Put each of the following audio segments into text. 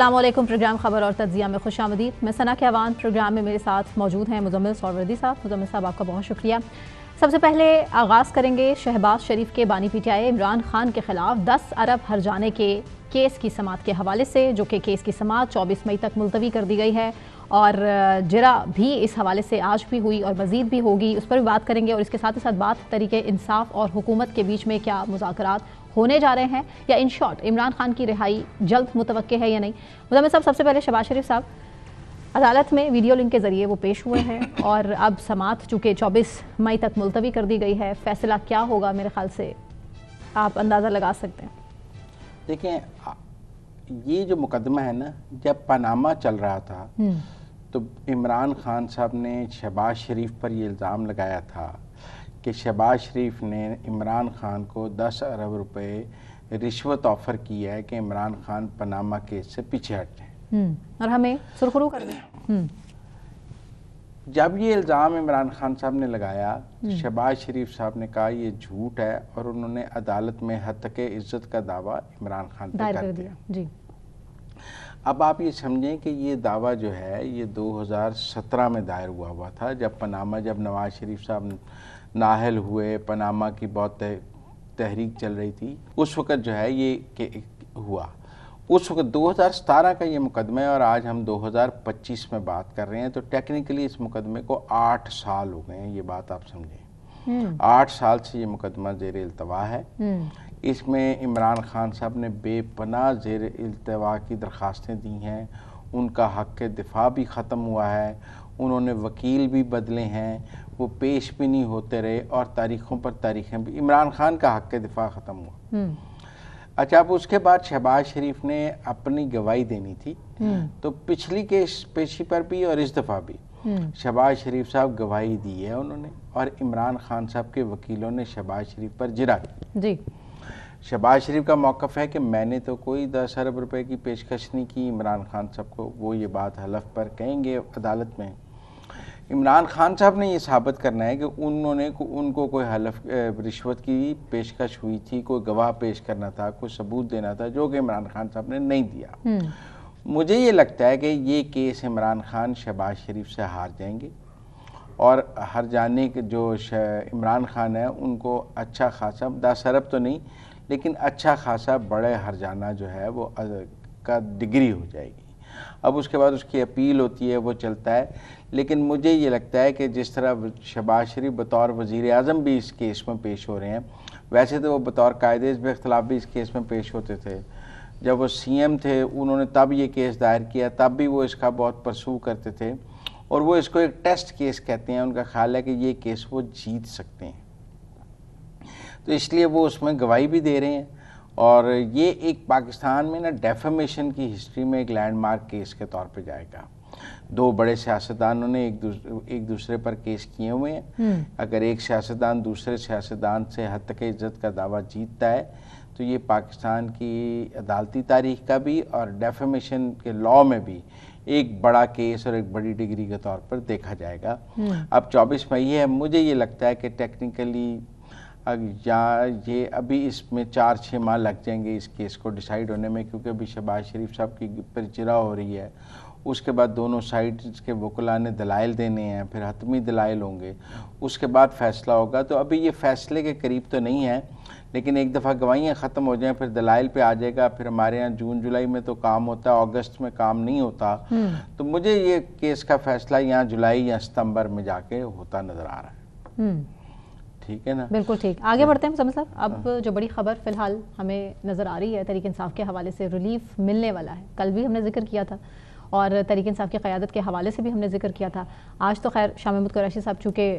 अस्सलामुअलैकुम। प्रोग्राम खबर और तज्जिया में खुशामदीद। मैं सना कहवान। प्रोग्राम में मेरे साथ मौजूद हैं मुजम्मिल सौरवर्दी साहब। मुजम्मिल साहब, आपका बहुत शुक्रिया। सबसे पहले आगाज़ करेंगे शहबाज शरीफ के बानी पीटीआई इमरान खान के खिलाफ 10 अरब हर्जाने के केस की समाअत के हवाले से, जो कि केस की समाअत 24 मई तक मुलतवी कर दी गई है और जरा भी इस हवाले से आज भी हुई और मज़ीद भी होगी, उस पर भी बात करेंगे। और इसके साथ ही साथ बात तरीके इंसाफ और हुकूमत के बीच में क्या मुज़ाकरात होने जा रहे हैं, या इन शॉर्ट इमरान खान की रिहाई जल्द मुतवक्के है या नहीं। मुजम्मिल साहब, सबसे पहले शहबाज शरीफ साहब अदालत में वीडियो लिंक के जरिए वो पेश हुए हैं और अब समाअत चूँकि 24 मई तक मुलतवी कर दी गई है, फैसला क्या होगा मेरे ख्याल से आप अंदाज़ा लगा सकते हैं। देखें, ये जो मुकदमा है ना, जब पनामा चल रहा था तो इमरान खान साहब ने शहबाज शरीफ पर ये इल्ज़ाम लगाया था कि शहबाज शरीफ ने इमरान खान को 10 अरब रुपए रिश्वत ऑफ़र की है कि इमरान खान पनामा केस से पीछे हटें और हमें सुरखरू कर दें। जब ये इल्ज़ाम इमरान खान साहब ने लगाया, शहबाज शरीफ साहब ने कहा ये झूठ है और उन्होंने अदालत में हत्के इज्जत का दावा इमरान खान पर कर दिया। जी। अब आप ये समझें कि ये दावा जो है ये 2017 में दायर हुआ था, जब नवाज शरीफ साहब नाहल हुए, पनामा की बहुत तहरीक चल रही थी, उस वक़्त जो है ये हुआ। उस वक्त 2017 का ये मुकदमा है और आज हम 2025 में बात कर रहे हैं, तो टेक्निकली इस मुकदमे को 8 साल हो गए हैं। ये बात आप समझें, 8 साल से ये मुकदमा ज़ेर इल्तवा है। इसमें इमरान खान साहब ने बेपनाह ज़ेर इल्तवा की दरख्वास्तें दी हैं, उनका हक़ के दिफा भी ख़त्म हुआ है, उन्होंने वकील भी बदले हैं, वो पेश भी नहीं होते रहे और तारीख़ों पर तारीखें भी। इमरान खान का हक़ के दिफा ख़त्म हुआ। अच्छा, अब उसके बाद शहबाज शरीफ ने अपनी गवाही देनी थी, तो पिछली केस पेशी पर भी और इस दफ़ा भी शहबाज शरीफ साहब गवाही दी है उन्होंने, और इमरान खान साहब के वकीलों ने शहबाज शरीफ पर जिरा की। जी। शहबाज शरीफ का मौक़िफ़ है कि मैंने तो कोई 10 अरब रुपए की पेशकश नहीं की इमरान खान साहब को, वो ये बात हलफ पर कहेंगे अदालत में। इमरान खान साहब ने ये साबित करना है कि उनको कोई हलफ रिश्वत की पेशकश हुई थी, कोई गवाह पेश करना था, कोई सबूत देना था, जो कि इमरान खान साहब ने नहीं दिया। मुझे ये लगता है कि ये केस इमरान खान शहबाज शरीफ से हार जाएंगे और हार जाने के जो इमरान खान है उनको अच्छा खासा 10 अरब तो नहीं लेकिन अच्छा खासा बड़े हर्जाना जो है वो का डिग्री हो जाएगी। अब उसके बाद उसकी अपील होती है, वो चलता है। लेकिन मुझे ये लगता है कि जिस तरह शहबाज शरीफ बतौर वज़ीर आज़म भी इस केस में पेश हो रहे हैं, वैसे तो वो बतौर कायदे हिज़्ब इख्तिलाफ भी इस केस में पेश होते थे। जब वो CM थे उन्होंने तब ये केस दायर किया, तब भी वो इसका बहुत परसू करते थे और वो इसको एक टेस्ट केस कहते हैं। उनका ख्याल है कि ये केस वो जीत सकते हैं, तो इसलिए वो उसमें गवाही भी दे रहे हैं। और ये एक पाकिस्तान में ना डेफेमेशन की हिस्ट्री में एक लैंडमार्क केस के तौर पे जाएगा। 2 बड़े सियासतदानों ने एक दूसरे पर केस किए हुए हैं। अगर एक सियासतदान दूसरे सियासतदान से हत्या इज्जत का दावा जीतता है तो ये पाकिस्तान की अदालती तारीख का भी और डेफेमेशन के लॉ में भी एक बड़ा केस और एक बड़ी डिग्री के तौर पर देखा जाएगा। अब 24 मई है, मुझे ये लगता है कि टेक्निकली या ये अभी इसमें 4-6 माह लग जाएंगे इस केस को डिसाइड होने में, क्योंकि अभी शहबाज शरीफ साहब की परिचरा हो रही है। उसके बाद दोनों साइड्स के वकला ने दलाइल देने हैं, फिर हतमी दलाइल होंगे, उसके बाद फैसला होगा। तो अभी ये फैसले के करीब तो नहीं है, लेकिन एक दफ़ा गवाहियाँ ख़त्म हो जाएं फिर दलाइल पे आ जाएगा। फिर हमारे यहाँ जून जुलाई में तो काम होता है, अगस्त में काम नहीं होता। तो मुझे ये केस का फैसला यहाँ जुलाई या सितंबर में जाके होता नज़र आ रहा है। ठीक है ना? बिल्कुल ठीक। आगे बढ़ते हैं मुजम्मिल साहब। अब जो बड़ी खबर फिलहाल हमें नज़र आ रही है, तहरीक इंसाफ के हवाले से रिलीफ मिलने वाला है। कल भी हमने जिक्र किया था और तहरीक इंसाफ की क़यादत के हवाले से भी हमने जिक्र किया था। आज तो खैर शाह महमूद कुरैशी साहब चूँकि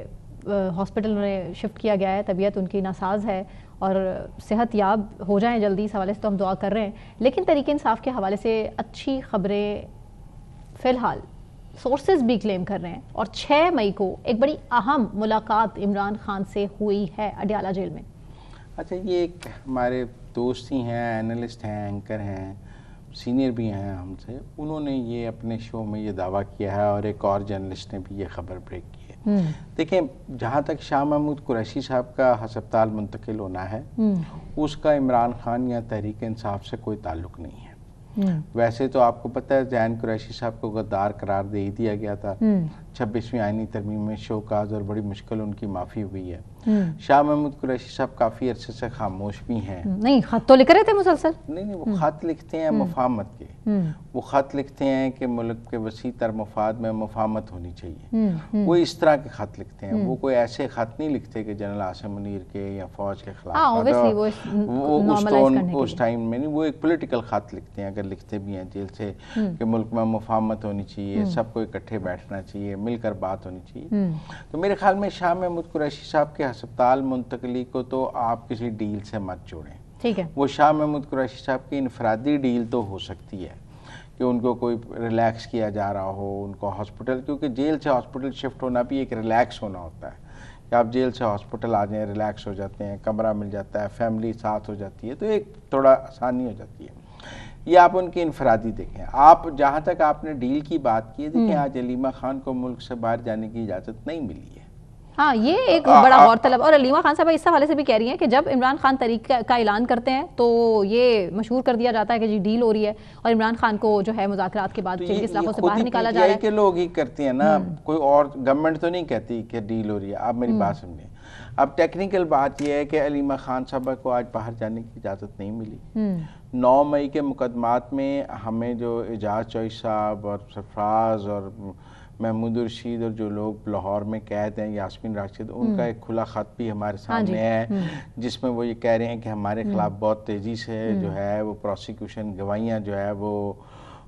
हॉस्पिटल में शिफ्ट किया गया है, तबीयत उनकी नासाज है और सेहत याब हो जाएँ जल्दी, इस हवाले से तो हम दुआ कर रहे हैं। लेकिन तहरीक इंसाफ के हवाले से अच्छी खबरें फ़िलहाल सोर्सेज भी क्लेम कर रहे हैं और 6 मई को एक बड़ी अहम मुलाकात इमरान खान से हुई है अडयाला जेल में। अच्छा, ये एक हमारे दोस्त ही हैं, एनालिस्ट हैं, एंकर हैं, सीनियर भी हैं हमसे, उन्होंने ये अपने शो में ये दावा किया है और एक और जर्नलिस्ट ने भी ये खबर ब्रेक की है। देखें, जहाँ तक शाह महमूद कुरैशी साहब का हस्पताल मुंतकिल होना है, उसका इमरान खान या तहरीक इंसाफ से कोई ताल्लुक़ नहीं है। वैसे तो आपको पता है जैन कुरैशी साहब को गद्दार करार दे ही दिया गया था। 26वीं आईनी तरमीम में शोकाज और बड़ी मुश्किल उनकी माफ़ी हुई है। शाह महमूद कुरैशी साहब काफ़ी अरसे से खामोश भी हैं। नहीं, खत तो लिख रहे थे मुसलसल। नहीं, वो खत लिखते हैं मुफाहमत के। वो खत लिखते हैं कि मुल्क के वसी तर मफाद में मुफाहमत होनी चाहिए। वो इस तरह के खत लिखते हैं। वो कोई ऐसे खत नहीं लिखते कि जनरल आसिम मुनीर के या फौज के खिलाफ। वो उस टाइम में नहीं, वो एक पॉलिटिकल खत लिखते हैं, अगर लिखते भी हैं जेल से, कि मुल्क में मुफाहमत होनी चाहिए, सबको इकट्ठे बैठना चाहिए, मिलकर बात होनी चाहिए। तो मेरे ख्याल में शाह महमूद कुरैशी साहब के अस्पताल मुंतकली को तो आप किसी डील से मत जोड़ें। ठीक है, वो शाह महमूद कुरैशी साहब की इनफरादी डील तो हो सकती है कि उनको कोई रिलैक्स किया जा रहा हो, उनको हॉस्पिटल, क्योंकि जेल से हॉस्पिटल शिफ्ट होना भी एक रिलैक्स होना होता है कि आप जेल से हॉस्पिटल आ जाएं, रिलैक्स हो जाते हैं, कमरा मिल जाता है, फैमिली साथ हो जाती है, तो एक थोड़ा आसानी हो जाती है। ये आप उनकी इनफरादी देखें। आप जहाँ तक आपने डील की बात की है, देखें आज अलीमा खान को मुल्क से बाहर जाने की इजाज़त नहीं मिली है। हाँ, ये एक बड़ा गौरतलब। और अलीमा खान साहब इस हवाले से भी कह रही हैं कि जब इमरान खान तहरीक का ऐलान करते हैं तो ये मशहूर कर दिया जाता है कि जी डील हो रही है, और इमरान खान को जो है मुज़ाकरात के बाद तो जिनके इस्लाफों से बाहर निकाला जा रहा है। के लोग ही करते हैं ना, कोई और गवर्नमेंट तो नहीं कहती कि डील हो रही है। आप मेरी बात समझें। अब टेक्निकल बात यह है कि अलीमा खान साहब को आज बाहर जाने की इजाज़त नहीं मिली। 9 मई के मुकदमात में हमें जो एजाज चौधरी साहब और सरफराज और महमूद रशीद और जो लोग लाहौर में कैद हैं, यास्मीन राशिद, उनका एक खुला ख़त भी हमारे सामने है जिसमें वो ये कह रहे हैं कि हमारे खिलाफ बहुत तेज़ी से जो है वो प्रोसिक्यूशन गवाहियाँ जो है वो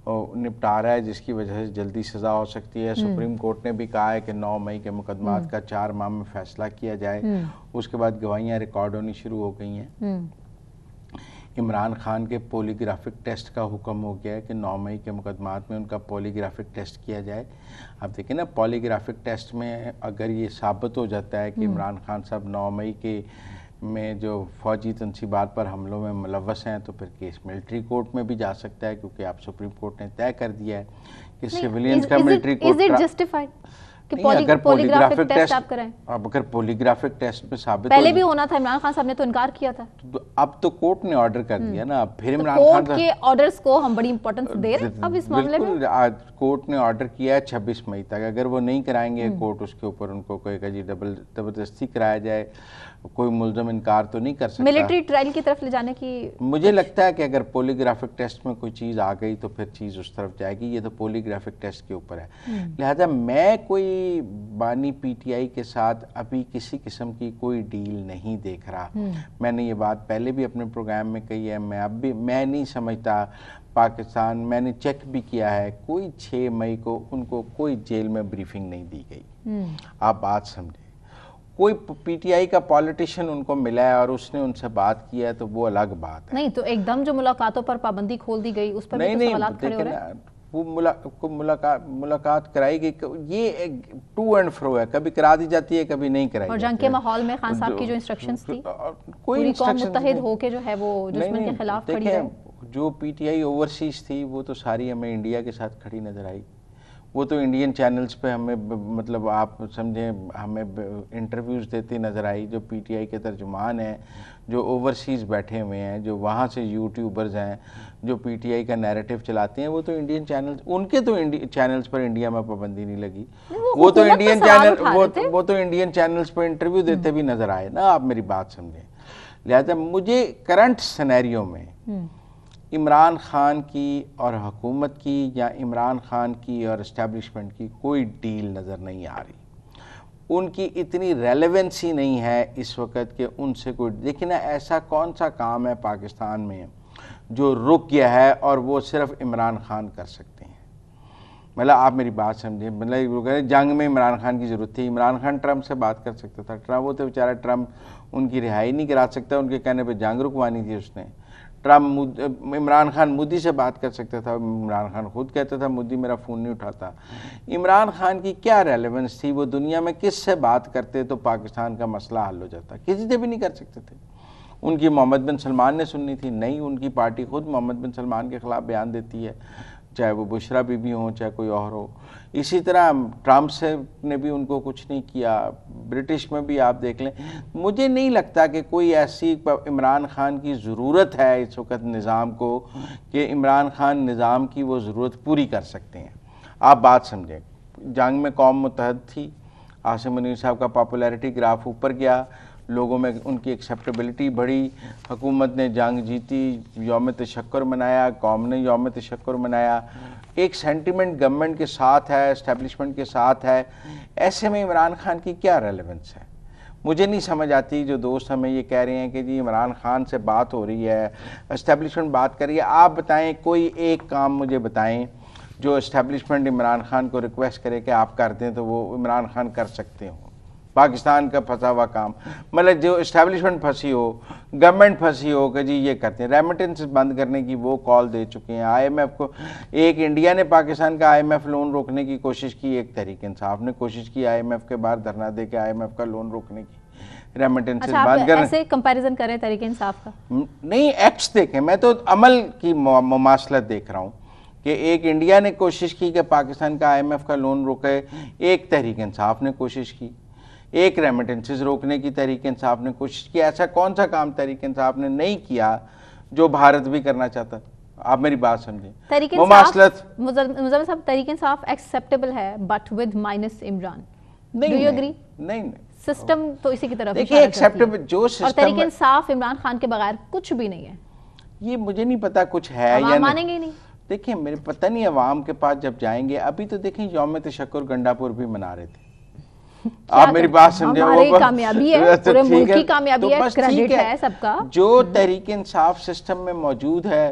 निपटा रहा है, जिसकी वजह से जल्दी सज़ा हो सकती है। सुप्रीम कोर्ट ने भी कहा है कि 9 मई के मुकदमात का 4 माह में फैसला किया जाए। उसके बाद गवाहियाँ रिकॉर्ड होनी शुरू हो गई हैं। इमरान खान के पॉलीग्राफिक टेस्ट का हुक्म हो गया है कि 9 मई के मुकदमात में उनका पॉलीग्राफिक टेस्ट किया जाए। आप देखिए ना, पॉलीग्राफिक टेस्ट में अगर ये साबित हो जाता है कि इमरान खान साहब 9 मई के में जो फौजी तनसीबात पर हमलों में मुलव्वस हैं, तो फिर केस मिलिट्री कोर्ट में भी जा सकता है, क्योंकि आप सुप्रीम कोर्ट ने तय कर दिया है कि सिविलियंस का मिलिट्री कोर्ट कि पॉलीग्राफिक टेस्ट आप कराएं। अब अगर पॉलीग्राफिक टेस्ट में साबित पहले भी होना था, इमरान खान साहब ने तो इनकार किया था। तो अब तो कोर्ट ने ऑर्डर कर दिया ना, अब फिर इमरान खान के ऑर्डर्स को हम बड़ी इंपॉर्टेंस दे रहे हैं अब इस मामले में। आज कोर्ट ने ऑर्डर किया है 26 मई तक। अगर वो नहीं कराएंगे कोर्ट उसके ऊपर उनको कहेगा जी जबरदस्ती कराया जाए, कोई मुल्ज़म इनकार तो नहीं कर सकता। मिलिट्री ट्रायल की तरफ ले जाने की मुझे लगता है कि अगर पॉलीग्राफिक टेस्ट में कोई चीज़ आ गई तो फिर चीज़ उस तरफ जाएगी। ये तो पॉलीग्राफिक टेस्ट के ऊपर है। लिहाजा मैं कोई बानी पीटीआई के साथ अभी किसी किस्म की कोई डील नहीं देख रहा। मैंने ये बात पहले भी अपने प्रोग्राम में कही है। मैं नहीं समझता पाकिस्तान, मैंने चेक भी किया है, कोई 6 मई को उनको कोई जेल में ब्रीफिंग नहीं दी गई। आप बात समझें, कोई पीटीआई का पॉलिटिशियन उनको मिला है और उसने उनसे बात किया है तो वो अलग बात है। नहीं तो एकदम जो मुलाकातों पर पाबंदी खोल दी गई उस पर भी तो सवालात खड़े हो रहे हैं। वो मुलाकात कराई गई, ये एक टू एंड फ्रो है, कभी करा दी जाती है कभी नहीं कराई। और जंग के माहौल में खान साहब की जो इंस्ट्रक्शंस थी, कोई कौम मुत्तहिद होके जो है वो दुश्मन के खिलाफ खड़ी है। जो पीटीआई ओवरसीज थी वो तो सारी हमें इंडिया के साथ खड़ी नजर आई। वो तो इंडियन चैनल्स पे हमें, मतलब आप समझें, हमें इंटरव्यूज़ देती नज़र आई। जो पीटीआई के तर्जुमान हैं, जो ओवरसीज़ बैठे हुए हैं, जो वहाँ से यूट्यूबर्स हैं, जो पीटीआई का नैरेटिव चलाते हैं, वो तो इंडियन चैनल्स, उनके तो चैनल्स पर इंडिया में पाबंदी नहीं लगी। वो तो इंडियन चैनल वो तो इंडियन चैनल्स पर इंटरव्यू देते भी नज़र आए ना। आप मेरी बात समझें। लिहाजा मुझे करंट सिनेरियो में इमरान खान की और हुकूमत की या इमरान खान की और इस्टेब्लिशमेंट की कोई डील नज़र नहीं आ रही। उनकी इतनी रेलेवेंसी नहीं है इस वक्त कि उनसे कोई, देखिए ना, ऐसा कौन सा काम है पाकिस्तान में जो रुक गया है और वो सिर्फ इमरान खान कर सकते हैं। मतलब आप मेरी बात समझें, मतलब जंग में इमरान खान की ज़रूरत थी। इमरान खान ट्रंप से बात कर सकता था। ट्रंप, वो तो बेचारा ट्रंप उनकी रिहाई नहीं करा सकता, उनके कहने पर जंग रुकवानी थी उसने। ट्रंप, इमरान खान मोदी से बात कर सकता था, इमरान खान खुद कहता था मोदी मेरा फ़ोन नहीं उठाता। इमरान खान की क्या रेलेवेंस थी? वो दुनिया में किस से बात करते तो पाकिस्तान का मसला हल हो जाता? किसी से भी नहीं कर सकते थे। उनकी मोहम्मद बिन सलमान ने सुननी थी? नहीं, उनकी पार्टी खुद मोहम्मद बिन सलमान के ख़िलाफ़ बयान देती है। चाहे वो बुशरा बीबी हो चाहे कोई और हो। इसी तरह ट्रम्प से ने भी उनको कुछ नहीं किया, ब्रिटिश में भी आप देख लें। मुझे नहीं लगता कि कोई ऐसी इमरान खान की ज़रूरत है इस वक्त निज़ाम को कि इमरान खान निज़ाम की वो ज़रूरत पूरी कर सकते हैं। आप बात समझें, जंग में कौम मुत्तहद थी, आसिम मुनीर साहब का पॉपुलैरिटी ग्राफ ऊपर गया, लोगों में उनकी एक्सेप्टेबिलिटी बढ़ी, हुकूमत ने जंग जीती, यौम तशक्कुर मनाया, कौम ने यौम तशक्कुर मनाया, एक सेंटिमेंट गवर्नमेंट के साथ है, एस्टेब्लिशमेंट के साथ है। ऐसे में इमरान खान की क्या रेलेवेंस है? मुझे नहीं समझ आती। जो दोस्त हमें ये कह रहे हैं कि जी इमरान खान से बात हो रही है, एस्टेब्लिशमेंट बात कर रही है, आप बताएं कोई एक काम मुझे बताएं जो एस्टेब्लिशमेंट इमरान खान को रिक्वेस्ट करे कि आप कर दें तो वो इमरान खान कर सकते हो। पाकिस्तान का फंसा हुआ काम, मतलब जो इस्टेब्लिशमेंट फंसी हो, गवर्नमेंट फंसी हो कि जी ये करते हैं। रेमिटेंस बंद करने की वो कॉल दे चुके हैं IMF को। एक इंडिया ने पाकिस्तान का IMF लोन रोकने की कोशिश की, एक तहरीक इंसाफ ने कोशिश की IMF के बाहर धरना दे के IMF का लोन रोकने की, रेमिटेंस बंद करने। ऐसे कंपैरिजन करें तहरीक इंसाफ का? नहीं, एक्ट्स देखें, मैं तो अमल की मुमासलत देख रहा हूँ कि एक इंडिया ने कोशिश की कि पाकिस्तान का IMF का लोन रोके, एक तहरीक इंसाफ ने कोशिश की, एक रेमिटेंसेस रोकने की तहरीक इंसाफ ने कोशिश की। ऐसा कौन सा काम तहरीक इंसाफ ने नहीं किया जो भारत भी करना चाहता? आप मेरी बात समझें। मुज़म्मिल साहब, तहरीक इंसाफ एक्सेप्टेबल है but with minus Imran. Do you agree? नहीं, सिस्टम तो इसी की तरफ देखिए, एक्सेप्टेबल जो सिस्टम, और तहरीक इंसाफ इमरान खान के बगैर कुछ भी नहीं है। ये मुझे नहीं पता कुछ है या मानेंगे नहीं। देखिए, मेरे पता नहीं अवाम के पास जब जाएंगे, अभी तो देखें यौम तशक्कुर गंडापुर भी मना रहे थे। आप मेरी बात समझे, वो कामयाबी है, पूरे मुल्क की कामयाबी है, क्रेडिट है सबका। जो तहरीक इंसाफ सिस्टम में मौजूद है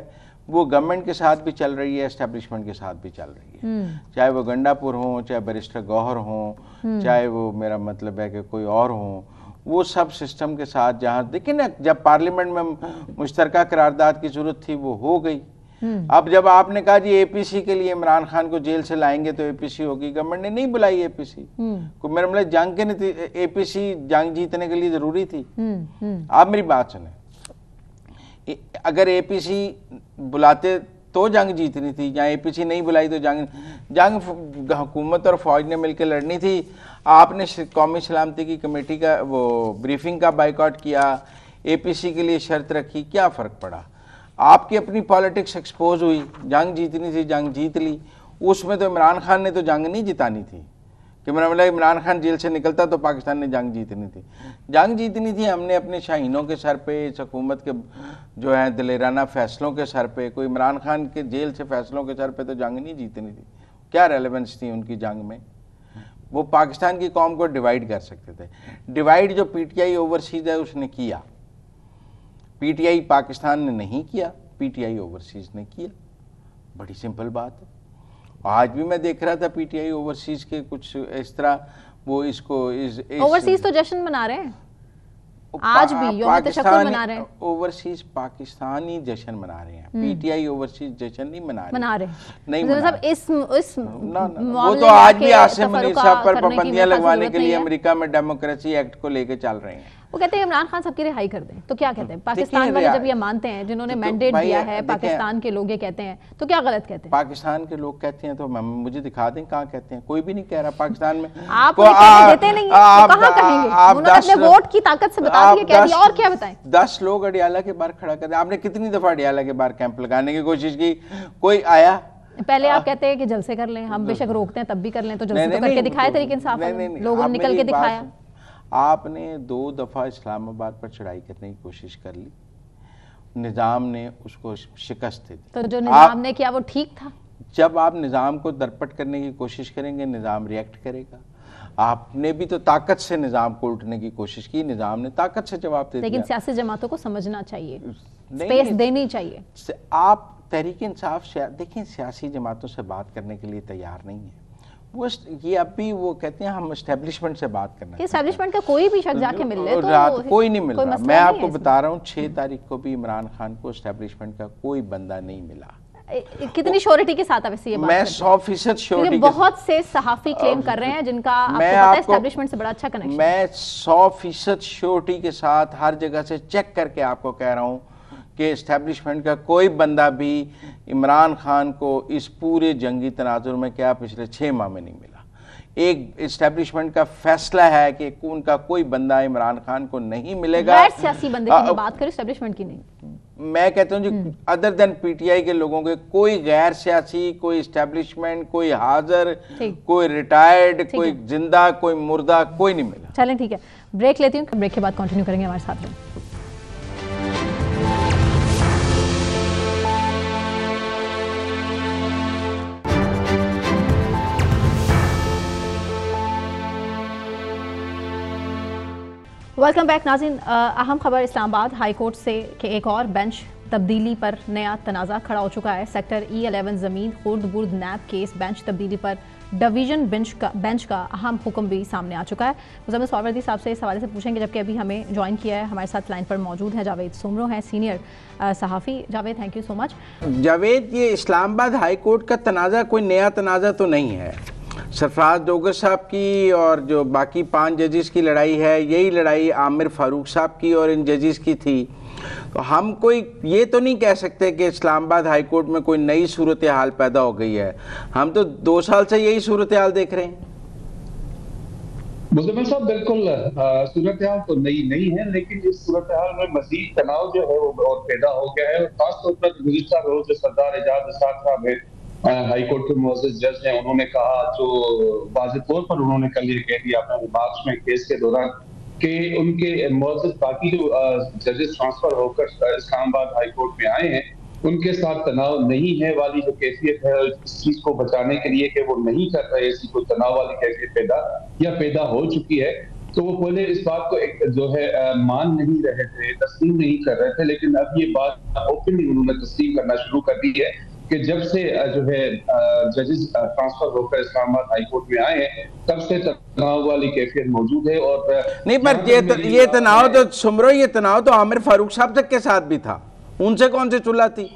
वो गवर्नमेंट के साथ भी चल रही है, एस्टेब्लिशमेंट के साथ भी चल रही है, चाहे वो गंडापुर हो, चाहे बैरिस्टर गौहर हो, चाहे वो, मेरा मतलब है कि कोई और हो, वो सब सिस्टम के साथ। जहाँ देखिए ना, जब पार्लियामेंट में मुश्तरका करारदाद की जरूरत थी वो हो गई। अब जब आपने कहा जी APC के लिए इमरान खान को जेल से लाएंगे तो APC होगी, गवर्नमेंट ने नहीं बुलाई APC को। मेरा मतलब जंग के नहीं, APC जंग जीतने के लिए जरूरी थी। आप मेरी बात सुने, अगर APC बुलाते तो जंग जीतनी थी, या APC नहीं बुलाई तो जंग हुकूमत और फौज ने मिलकर लड़नी थी। आपने कौमी सलामती की कमेटी का वो ब्रीफिंग का बाइकआउट किया, APC के लिए शर्त रखी, क्या फ़र्क पड़ा? आपकी अपनी पॉलिटिक्स एक्सपोज हुई, जंग जीतनी थी, जंग जीत ली। उसमें तो इमरान खान ने तो जंग नहीं जितानी थी कि मतलब इमरान खान जेल से निकलता तो पाकिस्तान ने जंग जीतनी थी। जंग जीतनी थी हमने अपने शाहीनों के सर पे, इस हुकूमत के जो है दिलेराना फैसलों के सर पे। कोई इमरान खान के जेल से फैसलों के सर पे तो जंग नहीं जीतनी थी। क्या रेलेवेंस थी उनकी जंग में? वो पाकिस्तान की कौम को डिवाइड कर सकते थे। डिवाइड जो PTI ओवरसीज है उसने किया, PTI पाकिस्तान ने नहीं किया, PTI ओवरसीज ने किया। बड़ी सिंपल बात है। आज भी मैं देख रहा था PTI ओवरसीज के कुछ इस तरह वो इसको ओवरसीज तो जश्न मना रहे हैं, आज भी यौम तशक्कुर मना रहे हैं। ओवरसीज पाकिस्तानी जश्न मना रहे हैं, PTI ओवरसीज जश्न नहीं मना रहे। नहीं मतलब इस वो तो आज भी आसिम मुनीर साहब पर पाबंदियां लगवाने के लिए अमेरिका में डेमोक्रेसी एक्ट को लेके चल रहे हैं। वो कहते हैं इमरान खान सबकी रिहाई कर दें, तो क्या कहते हैं? पाकिस्तान वाले जब ये मानते हैं, जिन्होंने मैंडेट दिया है, पाकिस्तान के लोग ये कहते हैं, तो क्या गलत कहते हैं? पाकिस्तान के लोग कहते हैं तो मुझे दिखा दें कहाँ कहते हैं। कोई भी नहीं कह रहा पाकिस्तान में। आप देते नहीं हैं, तो कहाँ कहेंगे? उन्होंने अपने वोट की ताकत से बता दिया, कह दिया, और क्या बताएं? 10 लोग अडियाला के बाहर खड़ा कर दिया। आपने कितनी दफा अडियाला के बाहर कैंप लगाने की कोशिश की, कोई आया? पहले आप कहते हैं कि जलसे कर लें, हम बेशक रोकते हैं तब भी कर लें, तो जलसे तो करके दिखाए तरीके इंसाफ, लोगों ने निकल के दिखाया। आपने 2 दफा इस्लामाबाद पर चढ़ाई करने की कोशिश कर ली, निज़ाम ने उसको शिकस्त दी। तो जो निज़ाम ने किया वो ठीक था? जब आप निज़ाम को दरपट करने की कोशिश करेंगे, निज़ाम रिएक्ट करेगा। आपने भी तो ताकत से निज़ाम को उल्टने की कोशिश की, निज़ाम ने ताकत से जवाब दे दिया। लेकिन सियासी जमातों को समझना चाहिए, स्पेस देनी चाहिए। आप तहरीक इंसाफ देखिए, सियासी जमातों से बात करने के लिए तैयार नहीं है वो। ये अब भी वो कहते हैं हम एस्टेब्लिशमेंट से बात करना है। एस्टेब्लिशमेंट का कोई भी शख्स जाके मिल ले तो कोई नहीं मिल रहा। मैं आपको बता रहा हूँ 6 तारीख को भी इमरान खान को एस्टेब्लिशमेंट का कोई बंदा नहीं मिला। कितनी श्योरिटी के साथ वैसे ये बात? मैं 100% श्योरिटी। बहुत से सहाफी क्लेम कर रहे हैं जिनका आपको पता है एस्टेब्लिशमेंट से बड़ा अच्छा कनेक्शन। मैं 100% श्योरिटी के साथ हर जगह से चेक करके आपको कह रहा हूँ कि इस्टेब्लिशमेंट का कोई बंदा भी इमरान खान को इस पूरे जंगी तनाजुर में क्या पिछले 6 माह में नहीं मिला। एक इस्टेब्लिशमेंट का फैसला है कि उनका कोई बंदा इमरान खान को नहीं मिलेगा। गैर सियासी बंदे की बात करें, इस्टेब्लिशमेंट की नहीं। मैं कहता हूँ जी अदर देन पीटीआई के लोगों के कोई गैर सियासी, कोई इस्टेब्लिशमेंट, कोई हाजिर, कोई रिटायर्ड, कोई जिंदा, कोई मुर्दा, कोई नहीं मिला। चलें ठीक है, ब्रेक लेती हूँ, ब्रेक के बाद कंटिन्यू करेंगे हमारे साथ में। वेलकम बैक नाज़रीन। अहम खबर इस्लामाबाद हाई कोर्ट से कि एक और बेंच तब्दीली पर नया तनाज़ा खड़ा हो चुका है। सेक्टर E11 ज़मीन खुर्द बुर्द नैब केस बेंच तब्दीली पर डिवीजन बेंच का अहम हुक्म भी सामने आ चुका है। मुजम्मिल सौरवर्दी साहब से इस हवाले से पूछेंगे, जबकि अभी हमें ज्वाइन किया है, हमारे साथ लाइन पर मौजूद है जावेद सुमरो हैं, सीनियर सहाफ़ी। Javed, thank you so much. Javed, ये इस्लामाबाद हाई कोर्ट का तनाज़ा कोई नया तनाज़ा तो नहीं है। सरफराज जोगर साहब की और जो बाकी 5 जजेस की लड़ाई है, यही लड़ाई आमिर फारूक साहब की और इन जजेस की थी। तो हम कोई ये तो नहीं कह सकते कि इस्लामाबाद हाई कोर्ट में कोई नई सूरत हाल पैदा हो गई है। हम तो 2 साल से यही सूरत हाल देख रहे हैं। मुजम्मिल साहब, बिल्कुल सूरत हाल तो नई नहीं है, लेकिन इस सूरत हाल में मजीद तनाव जो है वो और पैदा हो गया है। और खासतौर पर गुज़िश्ता रोज जो सरदार एजाज निसार साहब है, हाई कोर्ट के मुअज़्ज़ज़ जज हैं, उन्होंने कहा, जो वाज़ेह तौर पर उन्होंने कल ये कह दिया अपने रिमार्क्स में केस के दौरान, कि उनके मुअज़्ज़ज़ बाकी जो जजेस ट्रांसफर होकर इस्लामाबाद हाई कोर्ट में आए हैं, उनके साथ तनाव नहीं है वाली जो कैफियत है इस चीज को बचाने के लिए कि वो नहीं कर रहे, ऐसी कोई तनाव वाली कैफियत पैदा हो चुकी है। तो वो पहले इस बात को एक जो है मान नहीं रहे थे, तस्लीम नहीं कर रहे थे, लेकिन अब ये बात ओपनली उन्होंने तस्लीम करना शुरू कर दी है कि जब से जो है जजेस ट्रांसफर होकर इस्लामाबाद हाई कोर्ट में आए हैं, तब से तनाव वाली कैफियत मौजूद है। और नहीं, पर ये तनाव तो सुमरो, ये तनाव तो आमिर फारूक साहब तक के साथ भी था, उनसे कौन सी चुल्ला थी?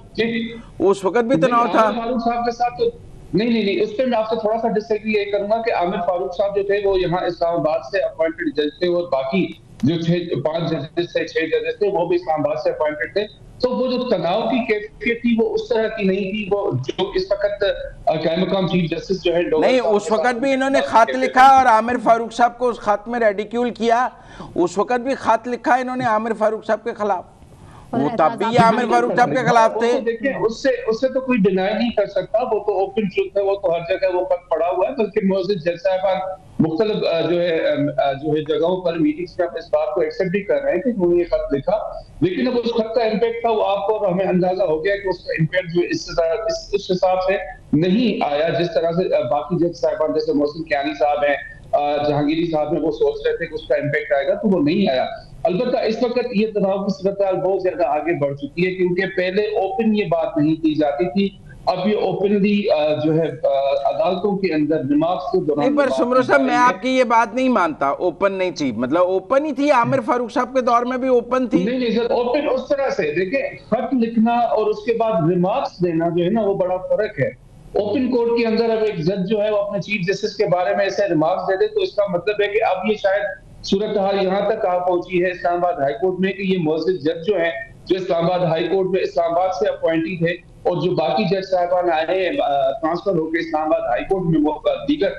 उस वक्त भी तनाव था। फारूक साहब के साथ तो नहीं, उस पर मैं आपसे थोड़ा सा डिसएग्री ये करूंगा कि आमिर फारूक साहब जो थे वो यहाँ इस्लामाबाद से अपॉइंटेड जज थे, और बाकी जो 5 जजेस थे, 6 जजेस थे, वो भी इस्लामाबाद से अपॉइंटेड थे। तो वो जो तनाव की कैफियत थी वो उस तरह की नहीं थी, वो जो इस वक्त कायम मकाम चीफ जस्टिस जो है नहीं, उस वक्त भी इन्होंने खत लिखा और आमिर फारूक साहब को उस खत में रेडिक्यूल किया। उस वक्त भी खत लिखा इन्होंने आमिर फारूक साहब के खिलाफ, वो तब भी आमिर फारूक साहब के खिलाफ थे। देखिए, उससे तो कोई डिनाई नहीं कर सकता, वो तो ओपन ट्रुथ है, वो तो हर जगह वो खत पड़ा हुआ है। बल्कि मुअज़्ज़ज़ जज साहब मुख्तलिफ जो है जगहों पर मीटिंग्स में इस बात को एक्सेप्ट भी कर रहे हैं कि उन्होंने ये खत लिखा, लेकिन अब उस खत का इम्पैक्ट था वो आपको और हमें अंदाजा हो गया कि उसका इम्पैक्ट जो इस हिसाब से नहीं आया जिस तरह से बाकी जज साहबान जैसे मोहसिन कियानी साहब हैं, जहांगीरी साहब हैं, वो सोच रहे थे कि उसका इम्पैक्ट आएगा, तो वो नहीं आया। अलबत्ता इस वक्त ये तनाव की सूरत बहुत ज्यादा आगे बढ़ चुकी है, क्योंकि पहले ओपन ये बात नहीं की जाती थी, अब ये ओपनली जो है अदालतों के अंदर रिमार्क्स के दौरान। पर सुमरो साहब, मैं आपकी ये बात नहीं मानता, ओपन नहीं थी, मतलब ओपन ही थी, आमिर फारूक साहब के दौर में भी ओपन थी। नहीं सर, ओपन उस तरह से देखिए, खत लिखना और उसके बाद रिमार्क्स देना जो है ना, वो बड़ा फर्क है। ओपन कोर्ट के अंदर अब एक जज जो है वो अपने चीफ जस्टिस के बारे में ऐसे रिमार्क्स दे दे, तो इसका मतलब है कि अब ये शायद सूरत हाल यहाँ तक आ पहुंची है इस्लामाबाद हाई कोर्ट में कि ये मुअज़्ज़ज़ जज जो है, जो इस्लामाबाद हाई कोर्ट में इस्लामाबाद से अपॉइंटी थे, और जो बाकी जज साहबान आए ट्रांसफर होकर इस्लामाबाद हाई कोर्ट में वो दीगर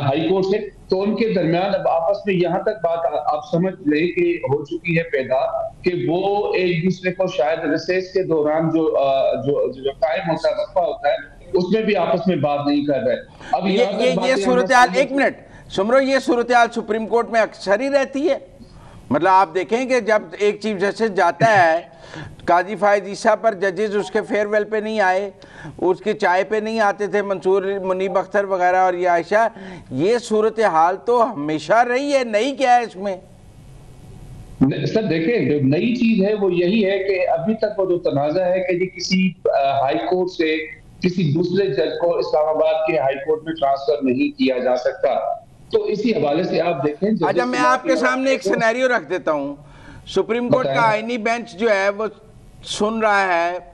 हाई कोर्ट से, तो उनके दरमियान अब आपस में यहाँ तक बात आप समझ रहे कि हो चुकी है पैदा, कि वो एक दूसरे को शायद रिसेस के दौरान जो कायम होता है, वक्फा होता है, उसमें भी आपस में बात नहीं कर रहे। अब ये सूरत हाल, एक मिनट सुमरो, ये सूरत हाल सुप्रीम कोर्ट में अक्सर ही रहती है। मतलब आप देखें कि जब एक चीफ जस्टिस जाता है, काजी फायद ईसा पर जजेस उसके फेयरवेल पे नहीं आए, उसके चाय पे नहीं आते थे, मंसूर मुनीब अख्तर वगैरह और ये आयशा, ये सूरत हाल तो हमेशा रही है, नई क्या है इसमें? सर देखिए, जो नई चीज है वो यही है कि अभी तक वो जो तनाजा है कि किसी हाई कोर्ट से किसी दूसरे जज को इस्लामाबाद के हाई कोर्ट में ट्रांसफर नहीं किया जा सकता, तो इसी हवाले से आप देखें। अच्छा, मैं आपके सामने एक सिनेरियो रख देता हूँ। सुप्रीम कोर्ट का आईनी बेंच जो है वो सुन रहा है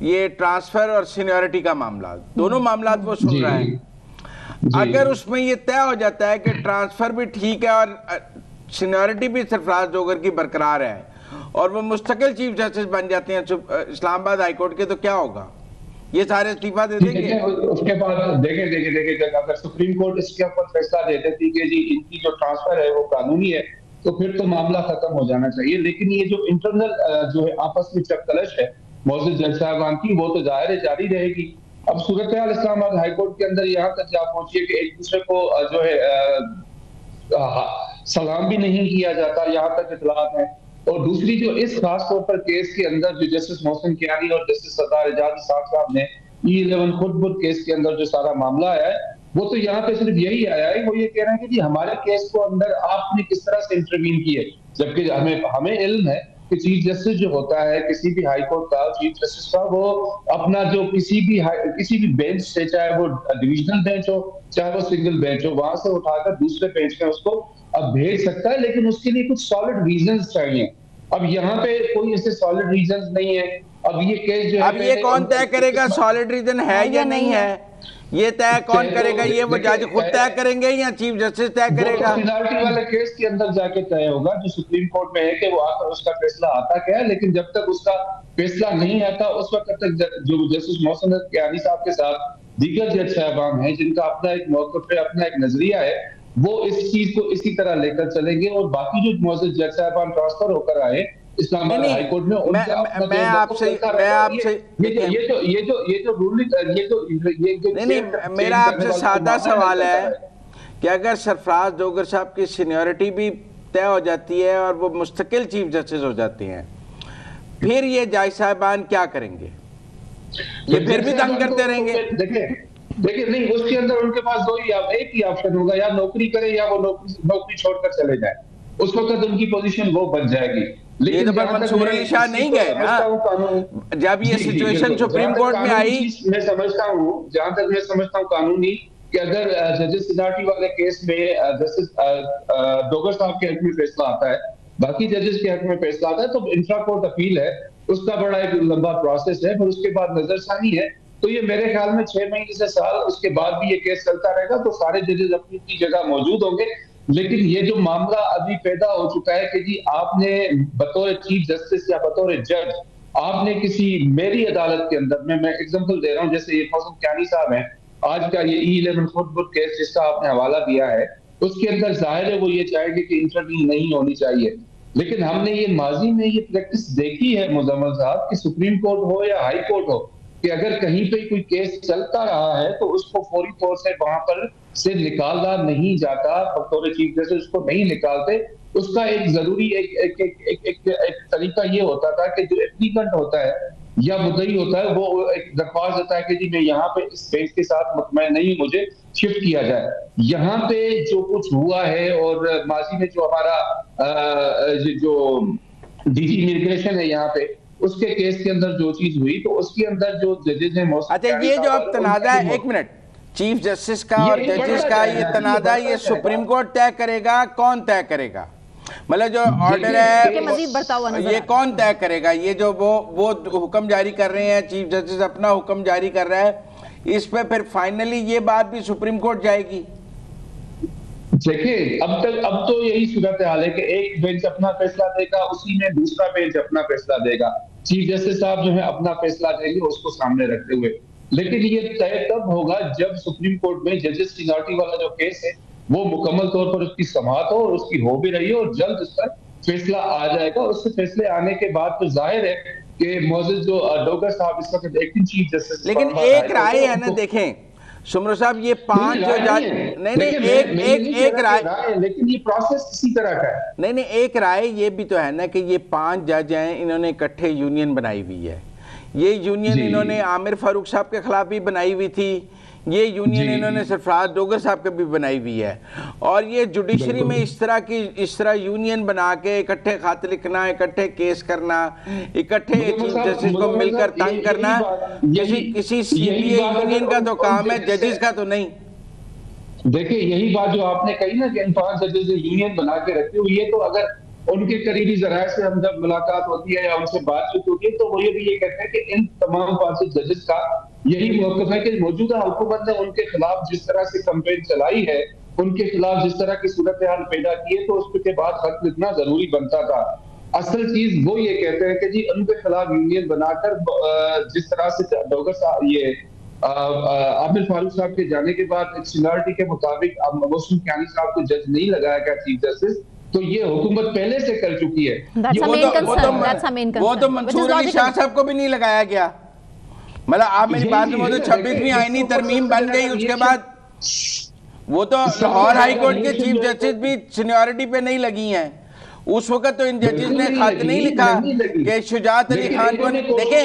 ये ट्रांसफर और सीनियरिटी का मामला, दोनों मामला वो सुन रहा है। अगर उसमें ये तय हो जाता है कि ट्रांसफर भी ठीक है और सीनियरिटी भी सरफराज जोगर की बरकरार है, और वो मुस्तकिल चीफ जस्टिस बन जाते हैं इस्लामाबाद हाई कोर्ट के, तो क्या होगा? ये सारे इस्तीफा दे देंगे। उसके बाद देखें अगर सुप्रीम कोर्ट इसके ऊपर फैसला दे देती कि जी इनकी जो ट्रांसफर है वो कानूनी है, तो फिर तो मामला खत्म हो जाना चाहिए। लेकिन ये जो इंटरनल जो है आपस में चकतलश है मोअज़्ज़ज़ जज साहबान की, वो तो जाहिर है जारी रहेगी। अब सूरत हाल इस्लामाबाद हाई कोर्ट के अंदर यहाँ तक जा पहुंची है कि एक दूसरे को जो है सलाम भी नहीं किया जाता, यहाँ तक इतलात है। और दूसरी जो इस खास तौर पर केस के अंदर जो जस्टिस मोहसिन कियानी और जस्टिस सरदार एजाज साहब ने E11 खुदबुद केस के अंदर जो सारा मामला आया है, वो तो यहाँ पे सिर्फ यही आया है, वो ये कह रहे हैं कि जी हमारे केस को अंदर आपने किस तरह से इंटरवीन किए, जबकि हमें इल्म है कि चीफ जस्टिस जो होता है किसी भी हाई कोर्ट का, चीफ जस्टिस का, वो अपना जो किसी भी बेंच से, चाहे वो डिविजनल बेंच हो चाहे वो सिंगल बेंच हो, वहां से उठाकर दूसरे बेंच में उसको अब भेज सकता है, लेकिन उसके लिए कुछ सॉलिड रीजंस चाहिए। अब यहाँ पे कोई ऐसे सॉलिड रीजंस नहीं है। अब ये केस जो है, अब ये कौन तय करेगा सॉलिड रीजन है या नहीं है? ये तय कौन करेगा? ये वो जज खुद तय करेंगे या चीफ जस्टिस तय करेगा? पेनल्टी वाले केस के अंदर जाके तय होगा, जो सुप्रीम कोर्ट में है कि वो आकर उसका फैसला आता क्या है। लेकिन जब तक उसका फैसला नहीं आता उस वक्त तक जो जस्टिस मोहसिन कियानी साहब के साथ दीगर जज साहबान हैं जिनका अपना एक मौक़िफ़ है, अपना एक नजरिया है, वो इस चीज को इसी तरह लेकर चलेंगे। और बाकी जो मोअज़्ज़ज़ जज साहबान ट्रांसफर होकर आए इस्लामाबाद हाई कोर्ट में, मैं आपसे मेरा आपसे सादा सवाल है कि अगर सरफराज डोगर साहब की सीनियरिटी भी तय हो जाती है और वो मुस्तकिल चीफ जस्टिस हो जाते हैं, फिर ये जज साहबान क्या करेंगे? ये फिर भी तंग करते रहेंगे। देखिए नहीं, उसके अंदर उनके पास एक ही ऑप्शन होगा, या नौकरी करे या वो नौकरी छोड़कर चले जाए। उस वक्त उनकी पोजीशन वो बन जाएगी। लेकिन तो मंसूर अली शाह नहीं गए ना जब ये सिचुएशन सुप्रीम कोर्ट में आई। मैं समझता हूँ, जहां तक मैं समझता हूँ कानूनी, कि अगर जजेस सिनाटी वाले केस में जस्टिस डोगर साहब के हक में फैसला आता है, बाकी जजेस के हक में फैसला आता है, तो इंट्रा कोर्ट अपील है, उसका बड़ा एक लंबा प्रोसेस है, फिर उसके बाद नजरसानी है। तो ये मेरे ख्याल में 6 महीने से साल उसके बाद भी ये केस चलता रहेगा, तो सारे जजेस अपनी अपनी जगह मौजूद होंगे। लेकिन ये जो मामला अभी पैदा हो चुका है कि जी आपने बतौर चीफ जस्टिस या बतौर जज आपने किसी मेरी अदालत के अंदर में, मैं एग्जांपल दे रहा हूँ, जैसे ये मोहसिन कियानी साहब हैं, आज का ये E11 खुदबुद केस जिसका आपने हवाला दिया है, उसके अंदर जाहिर है वो ये चाहेंगे कि इंटरव्यू नहीं होनी चाहिए। लेकिन हमने ये माजी में ये प्रैक्टिस देखी है मुजम्मिल साहब, कि सुप्रीम कोर्ट हो या हाई कोर्ट हो, कि अगर कहीं पे कोई केस चलता रहा है तो उसको फौरी तौर से वहां पर से निकाला नहीं जाता, बतौर चीफ जस्टिस उसको नहीं निकालते। उसका एक जरूरी एक तरीका ये होता था कि जो एप्लीकेंट होता है या मुद्दई होता है, वो एक दरख्वास्त देता है कि जी मैं यहाँ पे इस बेंच के साथ मुतमईन नहीं, मुझे शिफ्ट किया जाए। यहाँ पे जो कुछ हुआ है और माजी में जो हमारा जो डीजी इमिग्रेशन है यहाँ पे, उसके केस के अंदर जो चीज हुई, तो उसके अंदर जो जजेस हैं, अच्छा ये जो अब तनाज़ा है, एक मिनट, चीफ जस्टिस का और जजेस का ये तनाज़ा, ये सुप्रीम कोर्ट तय करेगा? कौन तय करेगा? मतलब जो ऑर्डर है ये कौन तय करेगा? ये जो वो हुक्म जारी कर रहे हैं, चीफ जस्टिस अपना हुक्म जारी कर रहा है, इस पे फिर फाइनली ये बात भी सुप्रीम कोर्ट जाएगी? देखिए अब तो यही सूरत हाल है कि एक बेंच अपना फैसला देगा, उसी में दूसरा बेंच अपना फैसला देगा। चीफ जस्टिस साहब जो है अपना फैसला देंगे उसको सामने रखते हुए। लेकिन ये तय तब होगा जब सुप्रीम कोर्ट में जजेस सीनियरिटी वाला जो केस है वो मुकम्मल तौर पर उसकी समाअत हो, और उसकी हो भी रही है, और जल्द उस पर फैसला आ जाएगा। उससे फैसले आने के बाद तो जाहिर है कि मोअज़्ज़ज़ जो डोगर साहब इस वक्त एक्टिंग चीफ जस्टिस, लेकिन एक राय है ना, देखें सुमरो साहब, ये 5 जो जज नहीं एक राय, लेकिन ये प्रोसेस इसी तरह का है। नहीं एक राय ये भी तो है ना कि ये 5 जज हैं, इन्होंने इकट्ठे यूनियन बनाई हुई है। ये यूनियन इन्होंने आमिर फारूक साहब के खिलाफ भी बनाई हुई थी, ये यूनियन इन्होंने सरफराज डोगर साहब के भी बनाई हुई है। और ये जुडिशरी में इस तरह यूनियन बना के इकट्ठे खत लिखना, इकट्ठे केस करना, इकट्ठे चीफ जस्टिस को मिलकर तंग करना, किसी सीबीआई यूनियन का तो काम है, जजेस का तो नहीं। देखिए यही बात जो आपने कही ना कि इन 5 जजेस यूनियन बना के रखते हुए, ये तो अगर उनके करीबी जराये से हम जब मुलाकात होती है या उनसे बातचीत होती है, तो वो ये भी ये कहते हैं कि इन तमाम 5 जजेस का यही मौक़िफ़ है कि मौजूदा हुकूमत ने उनके खिलाफ जिस तरह से कैंपेन चलाई है, उनके खिलाफ जिस तरह की सूरत हाल पैदा की है, तो उसके बाद खत लिखना जरूरी बनता था। असल चीज वो ये कहते हैं कि जी उनके खिलाफ यूनियन बनाकर जिस तरह से डोगर साहब ये आमिर फारूक साहब के जाने के बाद सीनियरिटी के मुताबिक मोहसिन कियानी साहब को जज नहीं लगाया गया चीफ जस्टिस, तो ये हुकूमत पहले से कर चुकी है। वो तो मंसूर अली शाह साहब को भी नहीं लगाया गया। मतलब आप मेरी बात में, वो तो 26वीं आईनी तरमीम बन गई, उसके बाद वो तो लाहौर हाई कोर्ट के चीफ जस्टिस भी सीनियरिटी पे नहीं लगी हैं। उस वक्त तो इन जजेस ने खत नहीं लिखा कि शुजात अली खान को देखें।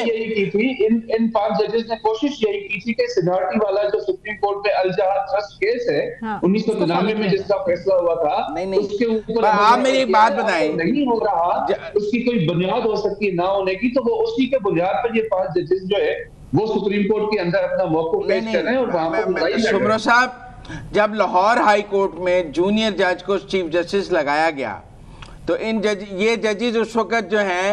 इन 5 जजेस ने कोशिश यही की थी कि सीनियरिटी वाला जो सुप्रीम कोर्ट में अल-जहाद ट्रस्ट केस है 1999 में जिसका फैसला हुआ था, उसके ऊपर आप मेरी एक बात बताएं, नहीं हो रहा, उसकी कोई बुनियाद हो सकती है ना होने की, तो वो उसी के बुनियाद पर ये 5 जजेस जो है वो सुप्रीम कोर्ट के अंदर अपना मौक़िफ़ पेश कर रहे हैं। और वहां पर शुमरो साहब, जब लाहौर हाई कोर्ट में जूनियर जज को चीफ जस्टिस लगाया गया, तो ये जजेस उस वक्त जो हैं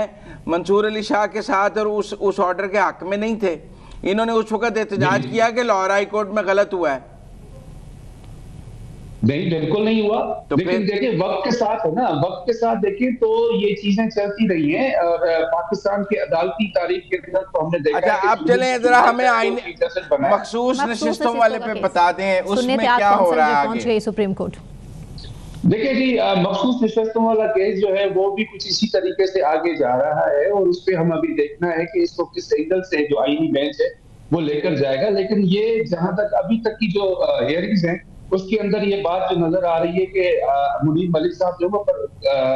मंसूर अली शाह के साथ और उस ऑर्डर के हक में नहीं थे। इन्होंने उस वक्त एहतजाज किया कि लाहौर हाई कोर्ट में गलत हुआ है। नहीं, बिल्कुल नहीं हुआ। तो लेकिन देखिए वक्त के साथ है ना, वक्त के साथ देखिए तो ये चीजें चलती रही हैं और पाकिस्तान की अदालती तारीख के अंदर तो हमने देखा। अच्छा, आप चलें जरा हमें आईने मखसूस नशिस्तों वाले पे बता दें, उसमें क्या हो रहा है आगे सुप्रीम कोर्ट। देखिए जी, मखसूस नशिस्तों वाला केस जो है वो भी कुछ इसी तरीके से आगे जा रहा है और उस पर हम अभी देखना है कि इसको किस एंगल से जो आईनी बेंच है वो लेकर जाएगा। लेकिन ये जहां तक अभी तक की जो हियरिंग्स हैं उसके अंदर ये बात जो नजर आ रही है कि मुनीर मलिक साहब जो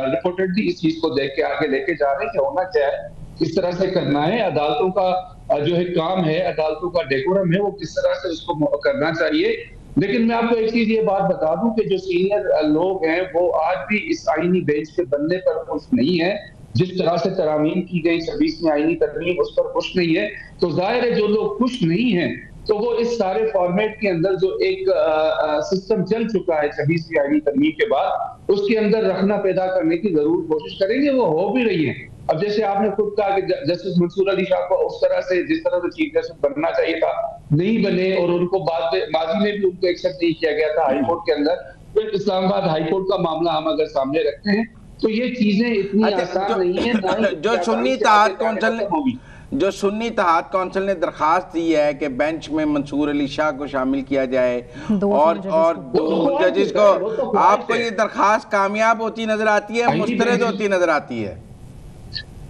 रिपोर्टेडली इस चीज को देख के आगे लेके जा रहे हैं कि होना क्या है, किस तरह से करना है, अदालतों का जो है काम है, अदालतों का डेकोरम है, वो किस तरह से उसको करना चाहिए। लेकिन मैं आपको एक चीज ये बात बता दूं कि जो सीनियर लोग हैं वो आज भी इस आईनी बेंच के बनने पर खुश नहीं है। जिस तरह से तरामीम की गई 26वीं आईनी तरमीम, उस पर खुश नहीं है। तो जाहिर है जो लोग खुश नहीं है तो वो इस सारे फॉर्मेट के अंदर जो एक सिस्टम चल चुका है 26वीं आईनी तरमीम के बाद, उसके अंदर रखना पैदा करने की जरूर कोशिश करेंगे। वो हो भी रही है। अब जैसे आपने खुद कहा कि जस्टिस मंसूर अली शाह को उस तरह से जिस तरह से चीफ जस्टिस बनना चाहिए था नहीं बने और उनको माजी में भी उनको एक्सेप्ट नहीं किया गया था हाई कोर्ट के अंदर। फिर इस्लामाबाद हाई कोर्ट का मामला हम अगर सामने रखते हैं तो ये चीजें इतनी आसान नहीं है। जो सुन्नी इत्तेहाद कौंसिल ने दरखास्त दी है कि बेंच में मंसूर अली शाह को शामिल किया जाए और 2 जजेस को, आपको ये दरखास्त कामयाब होती नजर आती है, मुस्तरद होती नजर आती है?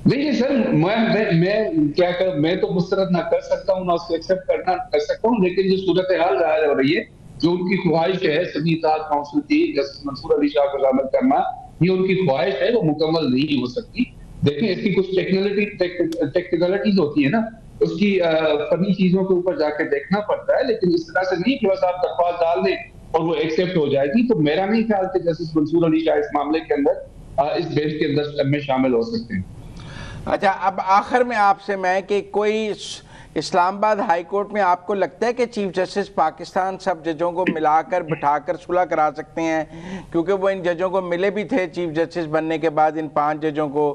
नहीं सर, मैं क्या कर, मैं तो मुस्तरद ना कर सकता हूँ ना उसको एक्सेप्ट करना कर सकता हूँ। लेकिन जो सूरत हाल जाहिर हो रही है, जो उनकी ख्वाहिश है सुन्नी इत्तेहाद कौंसिल की जस्टिस मंसूर अली शाह को शामिल करना, ये उनकी ख्वाहिश है, वो मुकम्मल नहीं हो सकती। देखिए इसकी कुछ टेक्निकलिटीज होती है ना, उसकी फनी चीजों के ऊपर जाके देखना पड़ता है। लेकिन इस तरह से नहीं कि बस आप दरख्वास्त डाल दें और वो एक्सेप्ट हो जाएगी। तो मेरा नहीं ख्याल कि जस्टिस मंसूर अली शाह इस मामले के अंदर इस बेंच के अंदर में शामिल हो सकते हैं। अच्छा, अब आखिर में आपसे मैं कि कोई इस्लामाबाद हाई कोर्ट में आपको लगता है कि चीफ जस्टिस पाकिस्तान सब जजों को मिलाकर बिठाकर सुलह करा सकते हैं? क्योंकि वो इन जजों को मिले भी थे चीफ जस्टिस बनने के बाद, इन 5 जजों को।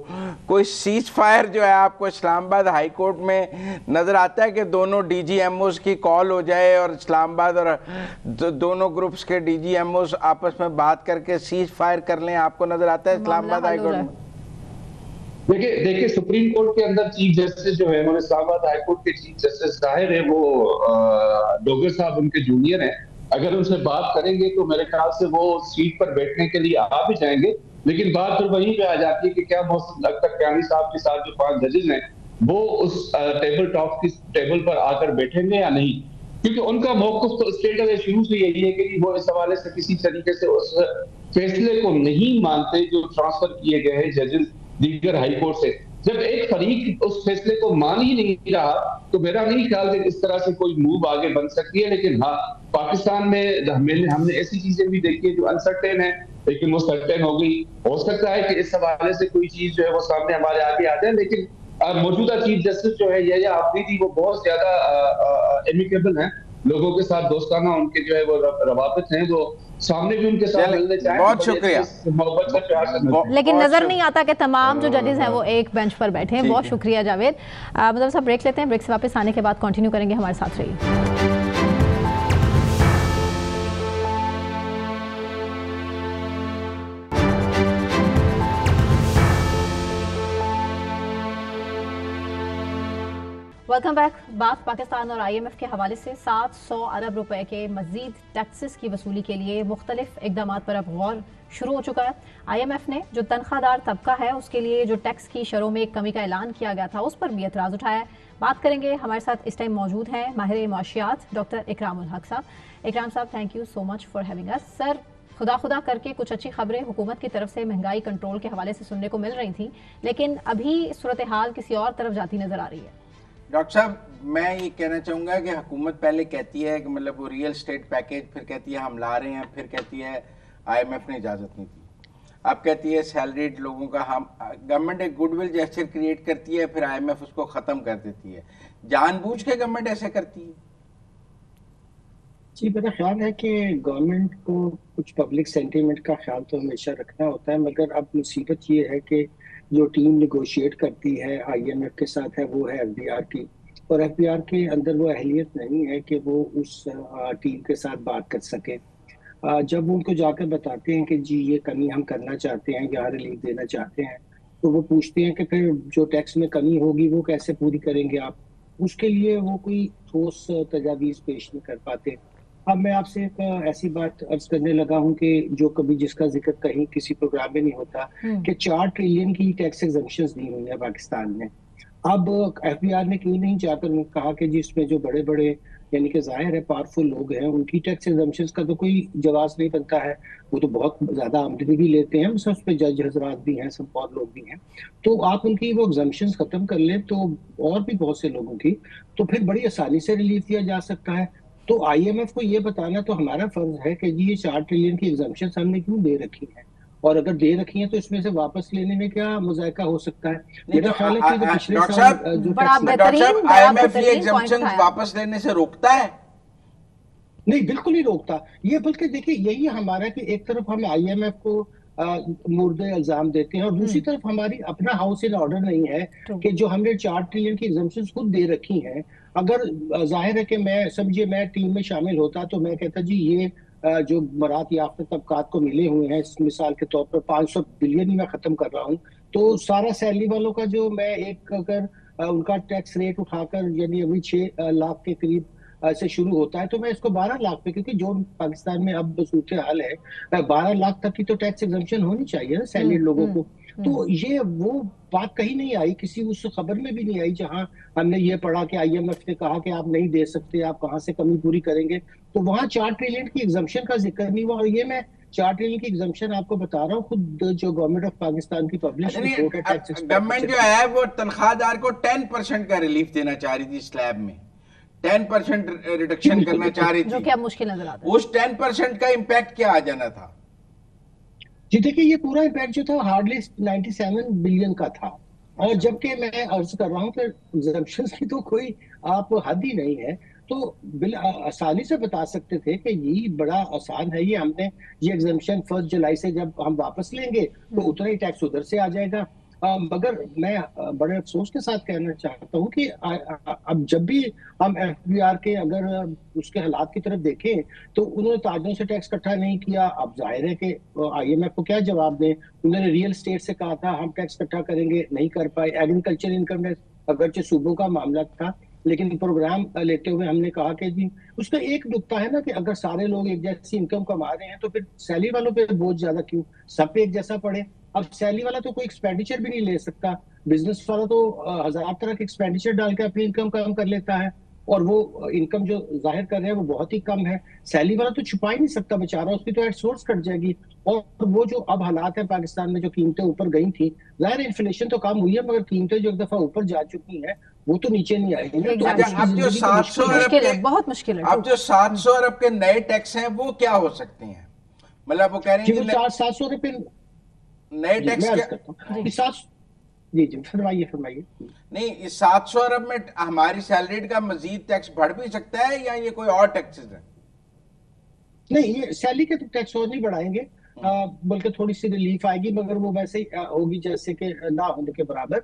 कोई सीज फायर जो है आपको इस्लामाबाद हाई कोर्ट में नज़र आता है कि दोनों DGMOs की कॉल हो जाए और इस्लामाबाद और दोनों ग्रुप्स के DGMOs आपस में बात करके सीज फायर कर लें? आपको नज़र आता है इस्लामाबाद हाई कोर्ट में? देखिए सुप्रीम कोर्ट के अंदर चीफ जस्टिस जो है, इस्लामाबाद हाई कोर्ट के चीफ जस्टिस जाहिर है वो डोगर साहब उनके जूनियर हैं। अगर उनसे बात करेंगे तो मेरे ख्याल से वो सीट पर बैठने के लिए आ भी जाएंगे। लेकिन बात फिर वहीं पे आ जाती है कि क्या मोहसिन अख्तर कियानी साहब के साथ जो 5 जजेस हैं वो उस टेबल टॉप की टेबल पर आकर बैठेंगे या नहीं। क्योंकि उनका मौक़िफ़ तो स्टेट अवे शुरू से यही है कि वो इस हवाले से किसी तरीके से उस फैसले को नहीं मानते जो ट्रांसफर किए गए हैं जजेस दीगर हाई कोर्ट से। जब एक फरीक उस फैसले को मान ही नहीं रहा तो मेरा नहीं ख्याल कि इस तरह से कोई मूव आगे बन सकती है। लेकिन हाँ, पाकिस्तान में हमने ऐसी चीजें भी देखी है जो अनसर्टेन है, लेकिन वो सर्टेन हो गई। हो सकता है कि इस हवाले से कोई चीज जो है वो सामने हमारे आगे आ जाए। लेकिन मौजूदा चीफ जस्टिस जो है या आफरीदी, वो बहुत ज्यादा एमिकेबल है लोगों के साथ, दोस्ताना उनके जो है वो रवाबित हैं, वो सामने भी उनके साथ मिलने चाहें। बहुत शुक्रिया। लेकिन नजर नहीं आता कि तमाम जो जजेस हैं वो एक बेंच पर बैठे हैं। बहुत शुक्रिया जावेद। मतलब सब ब्रेक लेते हैं, ब्रेक से वापस आने के बाद कंटिन्यू करेंगे। हमारे साथ रहिए। Welcome back. बात पाकिस्तान और IMF के हवाले से 700 अरब रुपए के मजीद टैक्सेस की वसूली के लिए मुख्तलिफ इकदाम पर अब गौर शुरू हो चुका है। IMF ने जो तनख्वाहदार तबका है उसके लिए जो टैक्स की शरों में कमी का ऐलान किया गया था उस पर भी एतराज़ उठाया है। बात करेंगे, हमारे साथ इस टाइम मौजूद हैं माहिर मुआशियात डॉक्टर इकरामुल हक साहब। इकराम साहब, thank you so much for having us. Sir, खुदा करके कुछ अच्छी खबरें हुकूमत की तरफ से महंगाई कंट्रोल के हवाले से सुनने को मिल रही थी, लेकिन अभी सूरत हाल किसी और तरफ जाती नजर आ रही है। डॉक्टर साहब, मैं ये कहना चाहूँगा कि हुकूमत पहले कहती है कि मतलब वो रियल स्टेट पैकेज, फिर कहती है हम ला रहे हैं, फिर कहती है IMF ने इजाज़त नहीं दी, अब कहती है सैलरीड लोगों का हम गवर्नमेंट एक गुडविल जेस्चर क्रिएट करती है, फिर IMF उसको ख़त्म कर देती है। जानबूझ के गवर्नमेंट ऐसे करती है? जी, मेरा ख्याल है कि गवर्नमेंट को कुछ पब्लिक सेंटीमेंट का ख्याल तो हमेशा रखना होता है, मगर अब मुसीबत ये है कि जो टीम निगोशिएट करती है IMF के साथ है वो है FBR की, और FBR के अंदर वो अहलियत नहीं है कि वो उस टीम के साथ बात कर सके। जब वो उनको जाकर बताते हैं कि जी ये कमी हम करना चाहते हैं, यहाँ रिलीफ देना चाहते हैं, तो वो पूछते हैं कि फिर जो टैक्स में कमी होगी वो कैसे पूरी करेंगे आप। उसके लिए वो कोई ठोस तजावीज़ पेश नहीं कर पाते। अब मैं आपसे एक ऐसी बात अर्ज करने लगा हूं कि जो कभी जिसका जिक्र कहीं किसी प्रोग्राम में नहीं होता कि 4 ट्रिलियन की टैक्स एग्जम्पशंस दी हुई है पाकिस्तान में। अब FBR ने क्यों नहीं जाकर कहा कि जिसमें जो बड़े बड़े यानी कि जाहिर है पावरफुल लोग हैं उनकी टैक्स एग्जम्पशंस का तो कोई जवाब नहीं बनता है, वो तो बहुत ज्यादा आमदनी भी लेते हैं, उस पे जज हजरात भी हैं, सब और लोग भी हैं, तो आप उनकी वो एग्जम्पशंस खत्म कर लें तो और भी बहुत से लोगों की तो फिर बड़ी आसानी से रिलीफ दिया जा सकता है। तो IMF को ये बताना तो हमारा फर्ज है कि जी ये 4 ट्रिलियन की एग्जम्पशन हमने क्यों दे रखी है, और अगर दे रखी है तो इसमें से वापस लेने में क्या मुजायका हो सकता है। मेरा ख्याल है कि जो पिछले साल जो IMF ये एग्जम्पशन वापस लेने से रोकता है? नहीं, बिल्कुल नहीं रोकता ये, बल्कि देखिए यही हमारा कि एक तरफ हम IMF को मुर्दे इल्जाम देते हैं और दूसरी तरफ हमारी अपना हाउस इन ऑर्डर नहीं है कि जो हमने 4 ट्रिलियन की एग्जम्पशंस खुद दे रखी हैं। अगर जाहिर है कि मैं समझिए मैं टीम में शामिल होता तो मैं कहता जी ये जो मरात याफ्ता तबकात को मिले हुए हैं, मिसाल के तौर पर 500 बिलियन ही मैं खत्म कर रहा हूँ, तो सारा सैलरी वालों का जो मैं एक अगर उनका टैक्स रेट उठाकर यानी अभी 6 लाख के करीब से शुरू होता है तो मैं इसको 12 लाख पे, क्योंकि जो पाकिस्तान में अब सूरत हाल है 12 लाख तक की तो टैक्स एग्जम्पशन होनी चाहिए ना सैलरी लोगों को। तो ये वो बात कहीं नहीं आई, किसी उस खबर में भी नहीं आई जहां हमने ये पढ़ा कि IMF ने कहा कि आप नहीं दे सकते, आप कहां से कमी पूरी करेंगे, तो वहां 4 ट्रिलियन की एग्जम्पशन का जिक्र नहीं हुआ। और ये मैं 4 ट्रिलियन की एग्जम्पशन आपको बता रहा हूँ, खुद जो गवर्नमेंट ऑफ पाकिस्तान की पब्लिश रिपोर्ट है टैक्स गवर्नमेंट जो है वो तनख्वाहदार को 10% का रिलीफ देना चाह रही थी, स्लैब में 10% रिडक्शन करना चाह रही थी, जो क्या मुश्किल नजर आता है। उस 10% का इम्पैक्ट क्या आ जाना था? जी देखिए, ये पूरा इम्पैक्ट जो था हार्डली 97 बिलियन का था, और जबकि मैं अर्ज कर रहा हूँ कि एग्जम्पशंस की तो कोई आप हद ही नहीं है, तो आसानी से बता सकते थे कि ये बड़ा आसान है, ये हमने ये एग्जम्पशन 1 जुलाई से जब हम वापस लेंगे तो उतना ही टैक्स उधर से आ जाएगा। मगर मैं बड़े अफसोस के साथ कहना चाहता हूँ कि अब जब भी हम FBR के अगर उसके हालात की तरफ देखें तो उन्होंने ताजरों से टैक्स इकट्ठा नहीं किया। अब जाहिर है कि IMF को क्या जवाब दें, उन्होंने रियल स्टेट से कहा था हम टैक्स इकट्ठा करेंगे, नहीं कर पाए। एग्रीकल्चर इनकम टैक्स अगरचे सूबों का मामला था, लेकिन प्रोग्राम लेते हुए हमने कहा कि जी उसका एक नुकता है ना कि अगर सारे लोग एक जैसी इनकम कमा रहे हैं तो फिर सैलरी वालों पे बोझ ज्यादा क्यों, सब पे एक जैसा पड़े। अब सैलरी वाला तो कोई एक्सपेंडिचर भी नहीं ले सकता, बिजनेस वाला तो 1000 तरह के एक्सपेंडिचर डाल के अपनी इनकम कम कर लेता है, और वो इनकम जो जाहिर कर रहे हैं वो बहुत ही कम है। सैलरी वाला तो छुपा ही नहीं सकता बेचारा, उसकी तो एट सोर्स कट जाएगी। और वो जो अब हालात है पाकिस्तान में, जो कीमतें ऊपर गई थी, जाहिर इन्फ्लेशन तो कम हुई है मगर कीमतें जो एक दफा ऊपर जा चुकी हैं वो तो नीचे नहीं आई है। तो अब जो 700 अरब के बहुत मुश्किल है, अब जो 700 अरब के नए टैक्स हैं वो क्या हो सकते हैं? मतलब वो कह रहे हैं 700 अरब के नए टैक्स जी फरमाइए। नहीं, इस 700 अरब में हमारी सैलरी का मजीद टैक्स बढ़ भी सकता है या ये कोई और टैक्सेस है? नहीं, ये सैलरी के तो टैक्स और नहीं बढ़ाएंगे, बल्कि थोड़ी सी रिलीफ आएगी, मगर वो वैसे ही होगी जैसे कि ना होने के बराबर।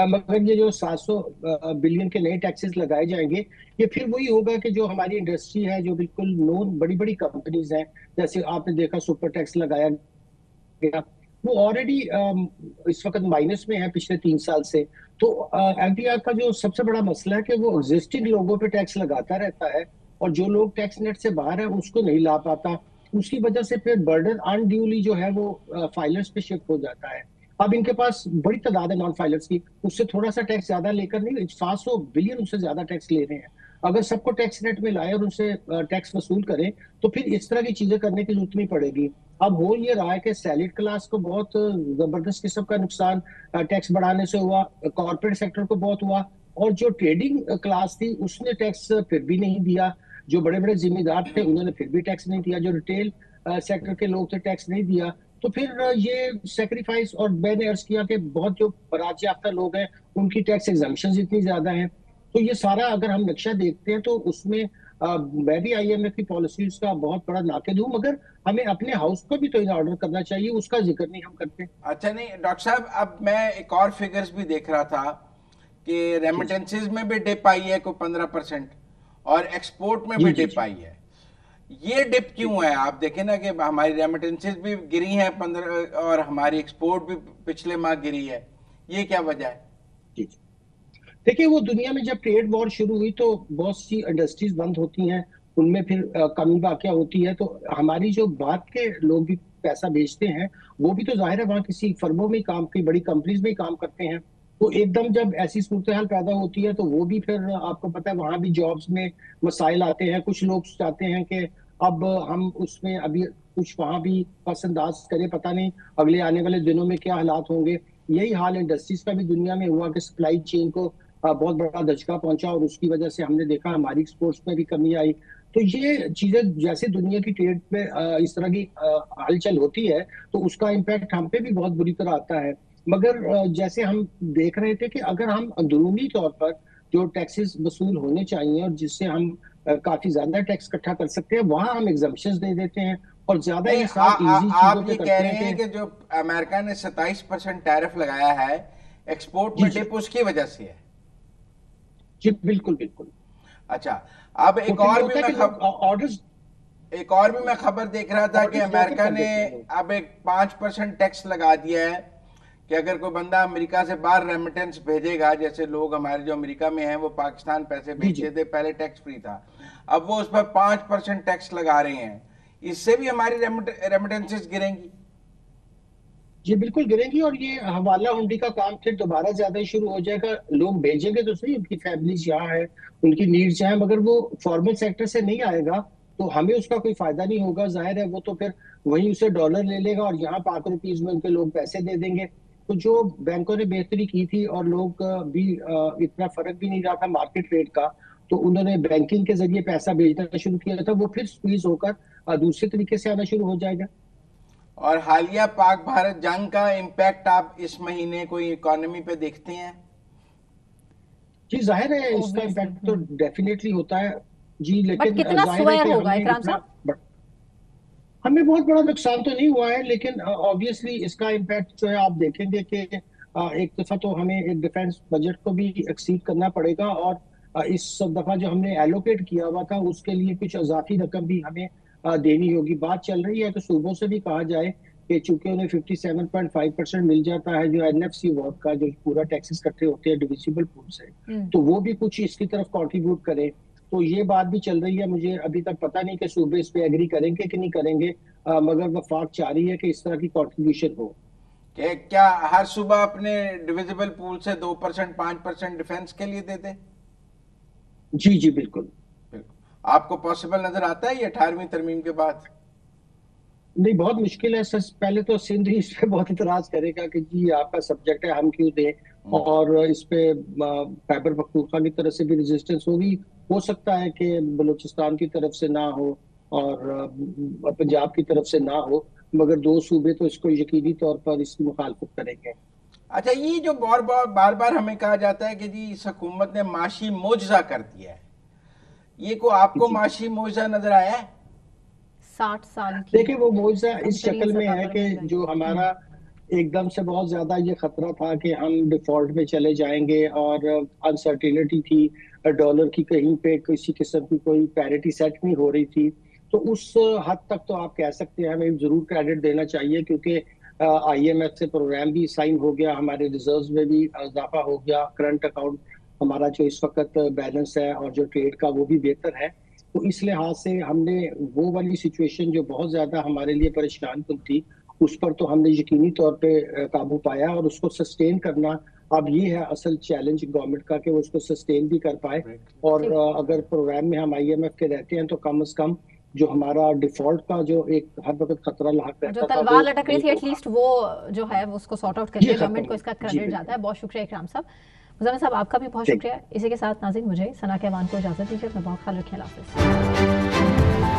मगर ये जो 700 बिलियन के नए टैक्सेस लगाए जाएंगे, ये फिर वही होगा कि जो हमारी इंडस्ट्री है, जो बिल्कुल नोन बड़ी बड़ी कंपनीज हैं, जैसे आपने देखा सुपर टैक्स लगाया गया, वो ऑलरेडी इस वक्त माइनस में है पिछले 3 साल से। तो एफडीआर का जो सबसे बड़ा मसला है कि वो एग्जिस्टिंग लोगों पे टैक्स लगाता रहता है, और जो लोग टैक्स नेट से बाहर है उसको नहीं ला पाता। उसकी वजह से फिर बर्डन अनड्यूली जो है वो फाइलर्स पे शिफ्ट हो जाता है। अब इनके पास बड़ी तादाद है नॉन फाइलर्स की, उससे थोड़ा सा टैक्स ज्यादा लेकर नहीं, 700 बिलियन उससे ज्यादा टैक्स ले रहे हैं। अगर सबको टैक्स नेट में लाए और उनसे टैक्स वसूल करें तो फिर इस तरह की चीजें करने की जरूरत नहीं पड़ेगी। अब हो ये रहा है कि सैलरीड क्लास को बहुत जबरदस्त किस्म का नुकसान टैक्स बढ़ाने से हुआ, कॉर्पोरेट सेक्टर को बहुत हुआ, और जो ट्रेडिंग क्लास थी उसने टैक्स फिर भी नहीं दिया। जो बड़े बड़े जिम्मेदार थे उन्होंने फिर भी टैक्स नहीं दिया। जो रिटेल सेक्टर के लोग थे टैक्स नहीं दिया। तो फिर ये सेक्रीफाइस, और मैंने अर्ज किया कि बहुत जो बराज याफ्ता लोग हैं उनकी टैक्स एग्जम्पशन इतनी ज्यादा है। तो ये सारा अगर हम नक्शा देखते हैं तो उसमें मैं भी आईएमएफ की पॉलिसीज का बहुत बड़ा नाक़िद हूँ, मगर हमें अपने हाउस को भी तो इन ऑर्डर करना चाहिए, उसका जिक्र नहीं हम करते। अच्छा, नहीं डॉक्टर साहब, अब मैं एक और फिगर्स भी देख रहा था कि रेमिटेंसेज में भी डिप आई है कोई 15%, और एक्सपोर्ट में भी डिप आई है। ये डिप क्यों है? आप देखें ना कि हमारी रेमिटेंसेज भी गिरी हैं 15, और हमारी एक्सपोर्ट भी पिछले माह गिरी है। ये क्या वजह है? जी, देखिए, वो दुनिया में जब ट्रेड वॉर शुरू हुई तो बहुत सी इंडस्ट्रीज बंद होती हैं, उनमें फिर कमी वाकया होती है। तो हमारी जो बात के लोग भी पैसा भेजते हैं वो भी तो जाहिर है वहाँ किसी फर्मों में काम, की बड़ी कंपनीज में ही काम करते हैं। तो एकदम जब ऐसी सूरत हाल पैदा होती है तो वो भी फिर आपको पता है वहां भी जॉब्स में मसाइल आते हैं। कुछ लोग चाहते हैं कि अब हम उसमें अभी कुछ वहां भी पसंदाज करें, पता नहीं अगले आने वाले दिनों में क्या हालात होंगे। यही हाल इंडस्ट्रीज का भी दुनिया में हुआ कि सप्लाई चेन को बहुत बड़ा धचका पहुंचा, और उसकी वजह से हमने देखा हमारी एक्सपोर्ट्स में भी कमी आई। तो ये चीजें जैसे दुनिया की ट्रेड में इस तरह की हलचल होती है तो उसका इम्पैक्ट हम पे भी बहुत बुरी तरह आता है। मगर जैसे हम देख रहे थे कि अगर हम अंदरूनी तौर पर जो टैक्सेस वसूल होने चाहिए और जिससे हम काफी ज्यादा टैक्स इकट्ठा कर सकते हैं वहां हम एग्जम्पशंस दे देते हैं और ज्यादा नहीं, हिसाब इजी चीजों आप पे ये कह करते रहे हैं हैं कि जो अमेरिका ने 27% टैरिफ लगाया है एक्सपोर्ट जी में जी डिप उसकी वजह से है? जी बिल्कुल बिल्कुल। अच्छा, अब तो फिर ये होता है कि लोग ऑर्डर्स एक और भी मैं खबर देख रहा था कि ऑर्डर्स देकर अमेरिका कर ने देते हैं लोग। अब एक 5% टैक्स लगा दिया है कि अगर कोई बंदा अमेरिका से बाहर रेमिटेंस भेजेगा, जैसे लोग हमारे जो अमेरिका में हैं वो पाकिस्तान पैसे जी जी भेजते थे, पहले टैक्स फ्री था, अब वो उस पर 5% टैक्स लगा रहे हैं। इससे भी हमारी रेमिटेंसेस गिरेंगी? जी बिल्कुल गिरेंगी, और ये हवाला हुंडी का काम फिर दोबारा ज्यादा ही शुरू हो जाएगा। लोग भेजेंगे तो सही, उनकी फैमिलीज यहाँ है, उनकी नीड्स यहाँ है, मगर वो फॉर्मल सेक्टर से नहीं आएगा तो हमें उसका कोई फायदा नहीं होगा। जाहिर है वो तो फिर वहीं उसे डॉलर ले लेगा और यहाँ पाक रुपीज में उनके लोग पैसे दे देंगे। तो जो बैंकों ने बेहतरी की थी और लोग भी इतना फर्क भी नहीं रहा था मार्केट रेट का, तो उन्होंने बैंकिंग के जरिए पैसा भेजना शुरू किया था, वो फिर स्क्वीज होकर दूसरे तरीके से आना शुरू हो जाएगा। और हालिया पाक भारत जंग का इम्पैक्ट आप इस महीने कोई इकोनॉमी पे देखते हैं? जी जाहिर है इसका इम्पैक्ट तो डेफिनेटली होता है जी, बट लेकिन कितना जाहिर है स्वयं कि होगा हमने इकराम इतना साहब? हमें बहुत बड़ा नुकसान तो नहीं हुआ है, लेकिन ऑब्वियसली इसका इम्पैक्ट जो है आप देखेंगे कि एक दफा तो हमें एक डिफेंस बजट को भी एक्सीड करना पड़ेगा, और इस दफा जो हमने एलोकेट किया हुआ था उसके लिए कुछ इजाफी रकम भी हमें देनी होगी। बात चल रही है तो सूबों से भी कहा जाए कि चूंकि उन्हें 57.5% मिल जाता है जो एनएफसी वर्क का, जो पूरा टैक्सेस इकट्ठे होते हैं डिविजिबल पूल से, तो वो भी कुछ इसकी तरफ कंट्रीब्यूट करे। तो ये बात भी चल रही है। मुझे अभी तक पता नहीं कि सूबे इस पे एग्री करेंगे कि नहीं करेंगे, मगर वफाक चाह रही है कि इस तरह की कंट्रीब्यूशन हो। कि क्या हर सूबा अपने डिविजिबल पूल से 2% 5% डिफेंस के लिए दे दे? जी जी बिल्कुल। आपको पॉसिबल नजर आता है ये 18वीं तरमीम के बाद? नहीं, बहुत मुश्किल है सर। पहले तो सिंध ही इस पे बहुत इतराज करेगा कि जी आपका सब्जेक्ट है, हम क्यों दें, और इस पे खैबर पख्तूनख्वा की तरफ से भी रेजिस्टेंस होगी। हो सकता है कि बलूचिस्तान की तरफ से ना हो और पंजाब की तरफ से ना हो, मगर दो सूबे तो इसको यकीनी तौर पर इसकी मुखालफत करेंगे। अच्छा, ये जो बार बार हमें कहा जाता है कि जी इस हुकूमत ने माशी मुआवजा कर दिया है, ये को आपको जी माशी मुआवजा नजर आया है? 60 साल की देखिए, वो मुआवजा इस कमतरीन शक्ल में सतह है पर कि महंगाई। जो हमारा एकदम से बहुत ज्यादा ये खतरा था कि हम डिफॉल्ट में चले जाएंगे, और अनसर्टेनिटी थी, डॉलर की कहीं पे किसी किस्म की कोई पैरिटी सेट नहीं हो रही थी। तो उस हद तक तो आप कह सकते हैं, हमें जरूर क्रेडिट देना चाहिए, क्योंकि IMF से प्रोग्राम भी साइन हो गया, हमारे रिजर्व्स में भी इजाफा हो गया, करंट अकाउंट हमारा जो इस वक्त बैलेंस है और जो ट्रेड का वो भी बेहतर है। तो इस लिहाज से हमने वो वाली सिचुएशन जो बहुत ज्यादा हमारे लिए परेशान कुन थी, उस पर तो हमने यकीनी तौर पे काबू पाया, और उसको सस्टेन करना अब ये है असल चैलेंज गवर्नमेंट का कि वो उसको सस्टेन भी कर पाए। और अगर प्रोग्राम में हम IMF के रहते हैं तो कम से कम जो हमारा डिफॉल्ट का जो एक हर वक्त खतरा लाक रहता जो तलवार लटक रही थी एटलीस्ट वो जो है वो उसको सॉर्ट आउट कर दिया, गवर्नमेंट को इसका क्रेडिट जाता है। बहुत शुक्रिया इकराम साहब। मुज़म्मिल साहब आपका भी बहुत शुक्रिया। इसी के साथ नाज़रीन मुझे सना के अवान को इजाज़त दीजिए, अपना बहुत ख्याल रखें। अल्लाह हाफ़िज़।